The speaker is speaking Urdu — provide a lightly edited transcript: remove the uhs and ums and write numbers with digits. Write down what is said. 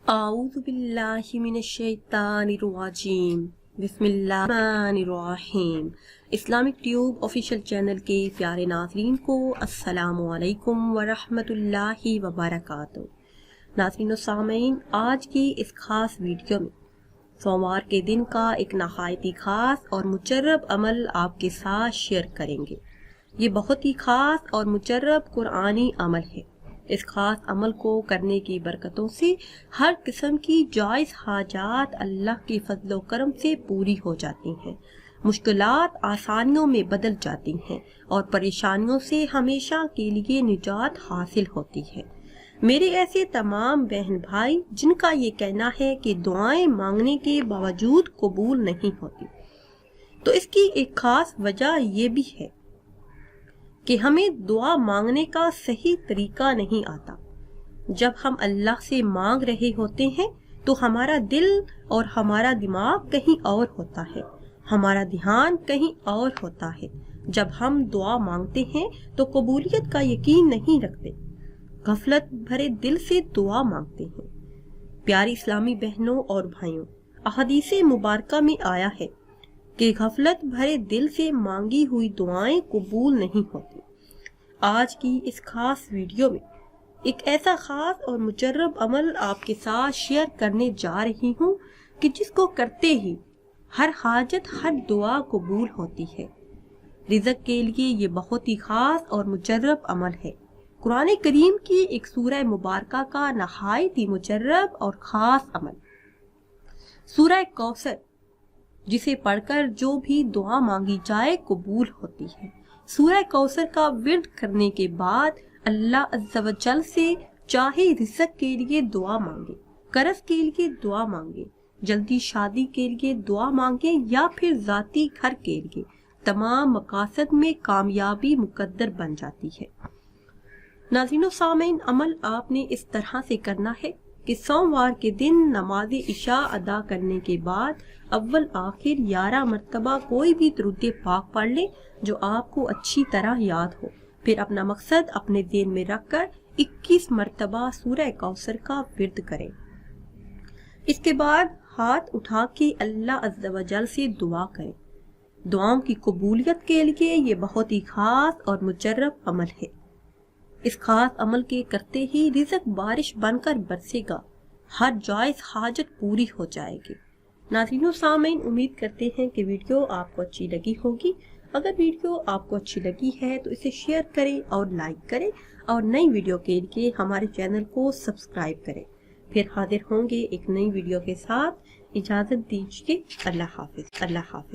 اعوذ باللہ من الشیطان الرجیم بسم اللہ الرحمن الرحیم۔ اسلامک ٹیوب آفیشیل چینل کے پیارے ناظرین کو السلام علیکم ورحمۃ اللہ وبرکاتہ۔ ناظرین و سامعین، آج کی اس خاص ویڈیو میں سوموار کے دن کا ایک نہایت خاص اور مجرب عمل آپ کے ساتھ شیئر کریں گے۔ یہ بہت ہی خاص اور مجرب قرآنی عمل ہے۔ اس خاص عمل کو کرنے کی برکتوں سے ہر قسم کی جائز حاجات اللہ کے فضل و کرم سے پوری ہو جاتی ہیں، مشکلات آسانیوں میں بدل جاتی ہیں اور پریشانیوں سے ہمیشہ کے لیے نجات حاصل ہوتی ہے۔ میرے ایسے تمام بہن بھائی جن کا یہ کہنا ہے کہ دعائیں مانگنے کے باوجود قبول نہیں ہوتی، تو اس کی ایک خاص وجہ یہ بھی ہے کہ ہمیں دعا مانگنے کا صحیح طریقہ نہیں آتا۔ جب ہم اللہ سے مانگ رہے ہوتے ہیں تو ہمارا دل اور ہمارا دماغ کہیں اور ہوتا ہے، ہمارا دھیان کہیں اور ہوتا ہے۔ جب ہم دعا مانگتے ہیں تو قبولیت کا یقین نہیں رکھتے، غفلت بھرے دل سے دعا مانگتے ہیں۔ پیاری اسلامی بہنوں اور بھائیوں، احادیث مبارکہ میں آیا ہے کہ غفلت بھرے دل سے مانگی ہوئی دعائیں قبول نہیں ہوتی۔ آج کی اس خاص ویڈیو میں ایک ایسا خاص اور مجرب عمل آپ کے ساتھ شیئر کرنے جا رہی ہوں کہ جس کو کرتے ہی ہر حاجت، ہر دعا قبول ہوتی ہے۔ رزق کے لیے یہ بہت ہی خاص اور مجرب عمل ہے۔ قرآن کریم کی ایک سورہ مبارکہ کا نہایت ہی مجرب اور خاص عمل، سورہ کوثر، جسے پڑھ کر جو بھی دعا مانگی جائے قبول ہوتی ہے۔ سورہ کوثر کا ورد کرنے کے بعد اللہ عز و جل سے چاہے رزق کے لیے دعا مانگے، قرض کے لیے دعا مانگے، جلدی شادی کے لیے دعا مانگے یا پھر ذاتی گھر کے لیے، تمام مقاصد میں کامیابی مقدر بن جاتی ہے۔ ناظرین و سامعین، عمل آپ نے اس طرح سے کرنا ہے کہ سوموار کے دن نماز عشاء ادا کرنے کے بعد اول آخر 11 مرتبہ کوئی بھی درود پاک پڑھ لیں جو آپ کو اچھی طرح یاد ہو، پھر اپنا مقصد اپنے ذہن میں رکھ کر 21 مرتبہ سورہ کوثر کا ورد کریں۔ اس کے بعد ہاتھ اٹھا کے اللہ عز و جل سے دعا کریں۔ دعاؤں کی قبولیت کے لیے یہ بہت ہی خاص اور مجرب عمل ہے۔ اس خاص عمل کے کرتے ہی رزق بارش بن کر برسے گا، ہر جائز حاجت پوری ہو جائے گی۔ ناظرین و سامعین، امید کرتے ہیں کہ ویڈیو آپ کو اچھی لگی ہوگی۔ اگر ویڈیو آپ کو اچھی لگی ہے تو اسے شیئر کریں اور لائک کریں، اور نئی ویڈیو کے لیے ہمارے چینل کو سبسکرائب کریں۔ پھر حاضر ہوں گے ایک نئی ویڈیو کے ساتھ۔ اجازت دیجیے، اللہ حافظ، اللہ حافظ۔